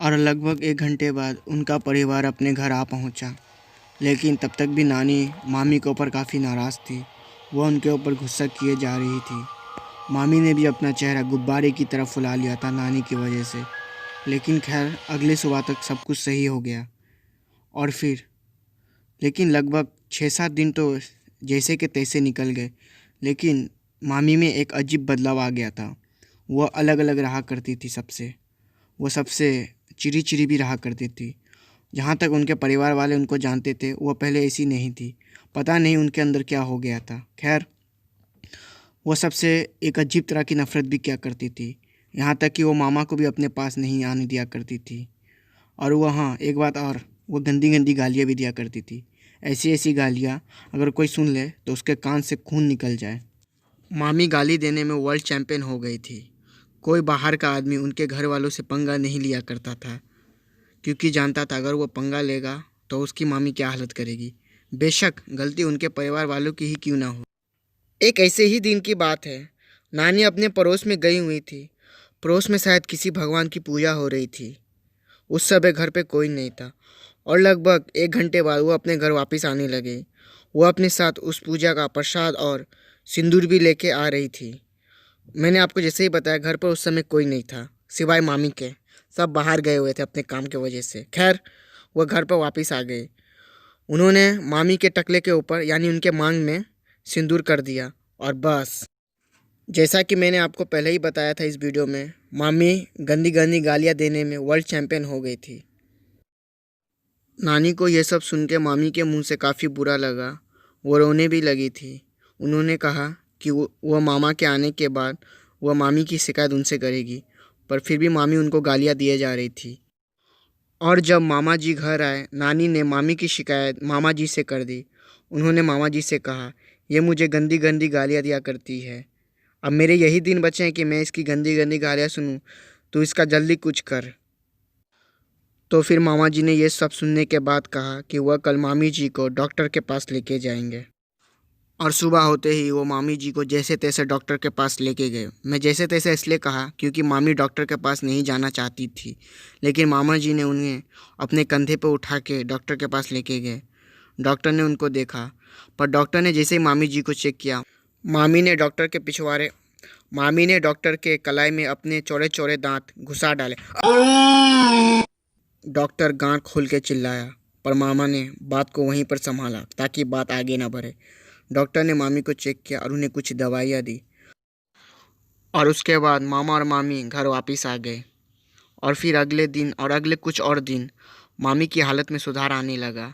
और लगभग 1 घंटे बाद उनका परिवार अपने घर आ पहुंचा। लेकिन तब तक भी नानी मामी के ऊपर काफ़ी नाराज़ थी। वह उनके ऊपर गुस्सा किए जा रही थी। मामी ने भी अपना चेहरा गुब्बारे की तरह फुला लिया था नानी की वजह से। लेकिन खैर अगली सुबह तक सब कुछ सही हो गया। और फिर लेकिन लगभग 6-7 दिन तो जैसे के तैसे निकल गए। लेकिन मामी में एक अजीब बदलाव आ गया था। वह अलग अलग रहा करती थी सबसे। वह सबसे चिड़ी चिड़ी भी रहा करती थी। जहाँ तक उनके परिवार वाले उनको जानते थे वह पहले ऐसी नहीं थी। पता नहीं उनके अंदर क्या हो गया था। खैर वह सबसे एक अजीब तरह की नफ़रत भी किया करती थी। यहाँ तक कि वो मामा को भी अपने पास नहीं आने दिया करती थी। और वह हाँ एक बात और, वो गंदी गंदी गालियाँ भी दिया करती थी। ऐसी ऐसी गालियाँ अगर कोई सुन ले तो उसके कान से खून निकल जाए। मामी गाली देने में वर्ल्ड चैम्पियन हो गई थी। कोई बाहर का आदमी उनके घर वालों से पंगा नहीं लिया करता था, क्योंकि जानता था अगर वो पंगा लेगा तो उसकी मामी क्या हालत करेगी, बेशक गलती उनके परिवार वालों की ही क्यों ना हो। एक ऐसे ही दिन की बात है। नानी अपने पड़ोस में गई हुई थी। पड़ोस में शायद किसी भगवान की पूजा हो रही थी। उस समय घर पे कोई नहीं था और लगभग 1 घंटे बाद वो अपने घर वापस आने लगे। वो अपने साथ उस पूजा का प्रसाद और सिंदूर भी लेके आ रही थी। मैंने आपको जैसे ही बताया घर पर उस समय कोई नहीं था सिवाय मामी के। सब बाहर गए हुए थे अपने काम की वजह से। खैर वह घर पर वापस आ गए। उन्होंने मामी के टकले के ऊपर यानी उनके मांग में सिंदूर कर दिया और बस। जैसा कि मैंने आपको पहले ही बताया था इस वीडियो में, मामी गंदी गंदी गालियाँ देने में वर्ल्ड चैम्पियन हो गई थी। नानी को यह सब सुन के मामी के मुंह से काफ़ी बुरा लगा। वो रोने भी लगी थी। उन्होंने कहा कि वह मामा के आने के बाद वह मामी की शिकायत उनसे करेगी, पर फिर भी मामी उनको गालियाँ दिए जा रही थी। और जब मामा जी घर आए, नानी ने मामी की शिकायत मामा जी से कर दी। उन्होंने मामा जी से कहा, यह मुझे गंदी गंदी गालियाँ दिया करती है। अब मेरे यही दिन बचे हैं कि मैं इसकी गंदी गंदी गालियाँ सुनूं, तो इसका जल्दी कुछ कर। तो फिर मामा जी ने यह सब सुनने के बाद कहा कि वह कल मामी जी को डॉक्टर के पास लेके जाएंगे। और सुबह होते ही वो मामी जी को जैसे तैसे डॉक्टर के पास लेके गए। मैं जैसे तैसे इसलिए कहा क्योंकि मामी डॉक्टर के पास नहीं जाना चाहती थी, लेकिन मामा जी ने उन्हें अपने कंधे पर उठा के डॉक्टर के पास लेके गए। डॉक्टर ने उनको देखा, पर डॉक्टर ने जैसे ही मामी जी को चेक किया, मामी ने डॉक्टर के कलाई में अपने चौड़े चौड़े दांत घुसा डाले। डॉक्टर गांठ खोल के चिल्लाया, पर मामा ने बात को वहीं पर संभाला ताकि बात आगे ना बढ़े। डॉक्टर ने मामी को चेक किया और उन्हें कुछ दवाइयाँ दी और उसके बाद मामा और मामी घर वापस आ गए। और फिर अगले दिन और अगले कुछ और दिन मामी की हालत में सुधार आने लगा।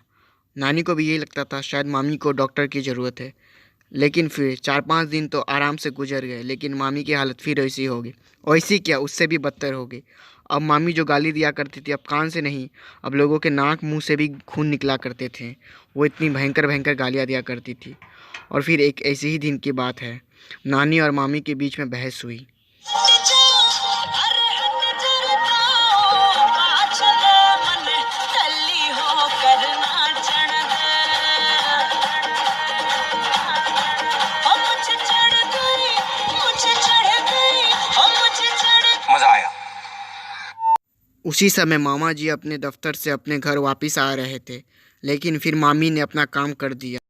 नानी को भी यही लगता था शायद मामी को डॉक्टर की ज़रूरत है। लेकिन फिर 4-5 दिन तो आराम से गुजर गए, लेकिन मामी की हालत फिर ऐसी हो गई। ऐसी क्या, उससे भी बदतर हो गई। अब मामी जो गाली दिया करती थी अब कान से नहीं, अब लोगों के नाक मुंह से भी खून निकला करते थे। वो इतनी भयंकर भयंकर गालियाँ दिया करती थी। और फिर एक ऐसे ही दिन की बात है, नानी और मामी के बीच में बहस हुई। मज़ा आया। उसी समय मामा जी अपने दफ्तर से अपने घर वापस आ रहे थे, लेकिन फिर मामी ने अपना काम कर दिया।